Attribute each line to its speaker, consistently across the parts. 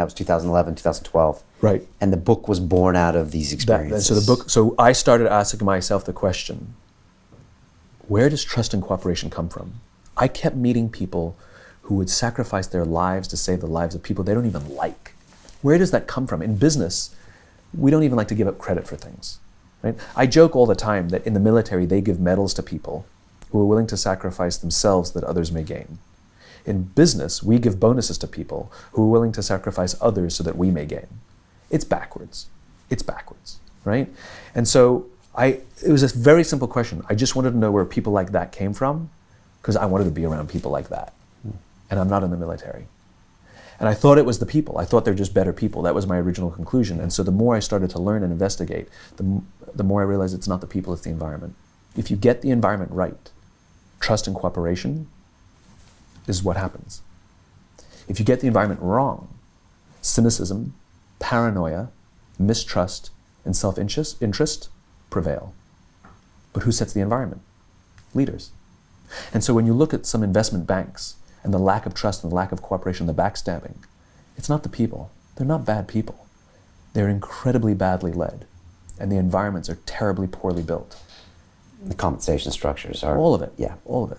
Speaker 1: That was 2011, 2012.
Speaker 2: Right.
Speaker 1: And the book was born out of these experiences.
Speaker 2: So I started asking myself the question, where does trust and cooperation come from? I kept meeting people who would sacrifice their lives to save the lives of people they don't even like. Where does that come from? In business, we don't even like to give up credit for things. Right? I joke all the time that in the military, they give medals to people who are willing to sacrifice themselves that others may gain. In business, we give bonuses to people who are willing to sacrifice others so that we may gain. It's backwards. It's backwards, right? And so it was a very simple question. I just wanted to know where people like that came from, because I wanted to be around people like that. And I'm not in the military. And I thought it was the people. I thought they're just better people. That was my original conclusion. And so the more I started to learn and investigate, the more I realized it's not the people, it's the environment. If you get the environment right, trust and cooperation is what happens. If you get the environment wrong, cynicism, paranoia, mistrust, and self-interest prevail. But who sets the environment? Leaders. And so when you look at some investment banks and the lack of trust and the lack of cooperation, the backstabbing, it's not the people. They're not bad people. They're incredibly badly led. And the environments are terribly poorly built.
Speaker 1: The compensation structures are...
Speaker 2: All of it.
Speaker 1: Yeah.
Speaker 2: All of it.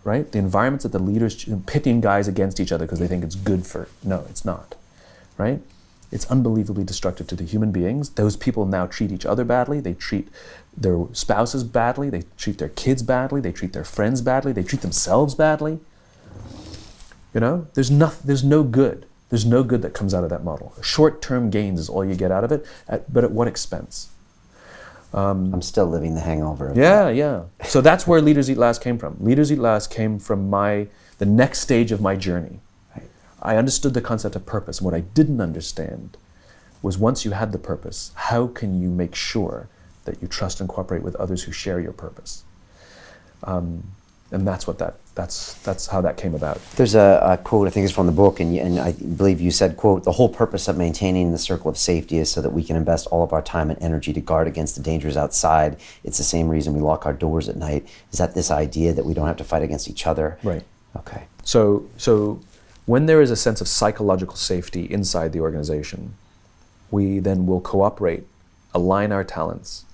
Speaker 2: Right? The environments that the leaders, pitting guys against each other because they think it's good for... No, it's not. Right? It's unbelievably destructive to the human beings. Those people now treat each other badly. They treat their spouses badly. They treat their kids badly. They treat their friends badly. They treat themselves badly. You know? There's no good. There's no good that comes out of that model. Short-term gains is all you get out of it, but at what expense?
Speaker 1: I'm still living the hangover of that.
Speaker 2: Yeah. So that's where Leaders Eat Last came from. Leaders Eat Last came from the next stage of my journey. I understood the concept of purpose. What I didn't understand was once you had the purpose, how can you make sure that you trust and cooperate with others who share your purpose? And that's how that came about.
Speaker 1: There's a quote, I think it's from the book, and I believe you said, quote, "The whole purpose of maintaining the circle of safety is so that we can invest all of our time and energy to guard against the dangers outside. It's the same reason we lock our doors at night." Is that this idea that we don't have to fight against each other?
Speaker 2: Right.
Speaker 1: Okay.
Speaker 2: So when there is a sense of psychological safety inside the organization, we then will cooperate, align our talents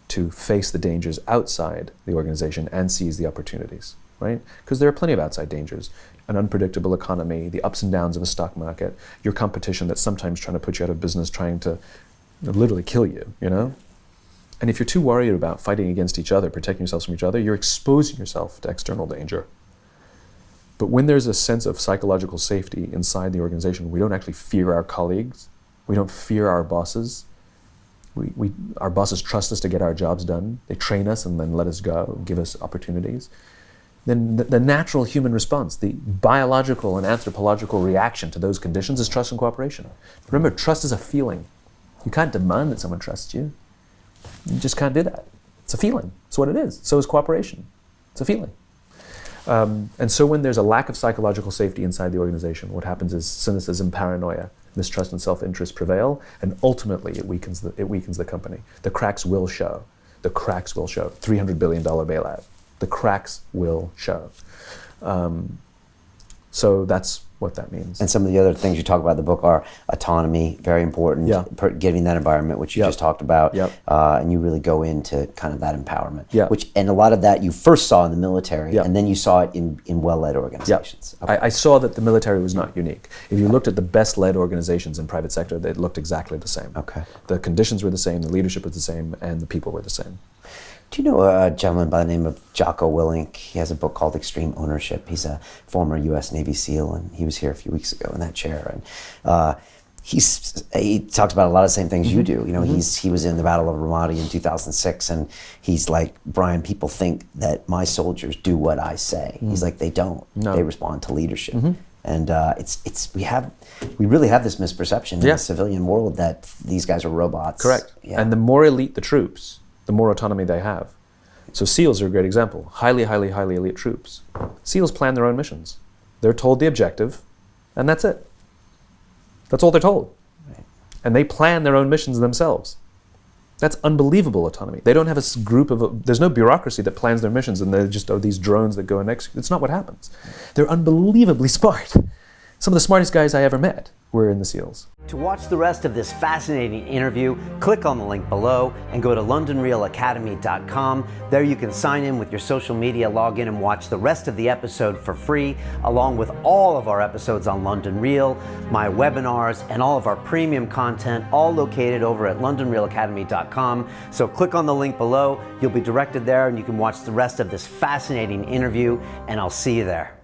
Speaker 2: to face the dangers outside the organization and seize the opportunities, right? Because there are plenty of outside dangers. An unpredictable economy, the ups and downs of a stock market, your competition that's sometimes trying to put you out of business, trying to literally kill you, you know? And if you're too worried about fighting against each other, protecting yourselves from each other, you're exposing yourself to external danger. But when there's a sense of psychological safety inside the organization, we don't actually fear our colleagues. We don't fear our bosses. Our bosses trust us to get our jobs done. They train us and then let us go, give us opportunities. Then the natural human response, the biological and anthropological reaction to those conditions is trust and cooperation. Remember, trust is a feeling. You can't demand that someone trusts you. You just can't do that. It's a feeling. It's what it is. So is cooperation. It's a feeling. And so when there's a lack of psychological safety inside the organization, what happens is cynicism, paranoia, mistrust, and self-interest prevail, and ultimately it weakens the company. The cracks will show. The cracks will show. $300 billion bailout. The cracks will show. So that's what that means.
Speaker 1: And some of the other things you talk about in the book are autonomy, very important, giving that environment, which you just talked about, and you really go into kind of that empowerment, and a lot of that you first saw in the military, and then you saw it in well-led organizations.
Speaker 2: Okay. I saw that the military was not unique. If you looked at the best-led organizations in private sector, they looked exactly the same.
Speaker 1: Okay.
Speaker 2: The conditions were the same, the leadership was the same, and the people were the same.
Speaker 1: Do you know a gentleman by the name of Jocko Willink? He has a book called Extreme Ownership. He's a former U.S. Navy SEAL, and he was here a few weeks ago in that chair. And he talks about a lot of the same things you do. You know, he was in the Battle of Ramadi in 2006, and he's like, "Brian, people think that my soldiers do what I say." He's like, "They don't. No. They respond to leadership." And we really have this misperception in the civilian world that these guys are robots.
Speaker 2: Correct. Yeah. And the more elite the troops, the more autonomy they have. So SEALs are a great example. Highly, highly, highly elite troops. SEALs plan their own missions. They're told the objective, and that's it. That's all they're told. Right. And they plan their own missions themselves. That's unbelievable autonomy. They don't have a group there's no bureaucracy that plans their missions and they're just these drones that go and execute. It's not what happens. They're unbelievably smart. some of the smartest guys I ever met were in the SEALs.
Speaker 1: To watch the rest of this fascinating interview, click on the link below and go to londonrealacademy.com. There you can sign in with your social media login and watch the rest of the episode for free, along with all of our episodes on London Real, my webinars, and all of our premium content, all located over at londonrealacademy.com. So click on the link below, you'll be directed there and you can watch the rest of this fascinating interview, and I'll see you there.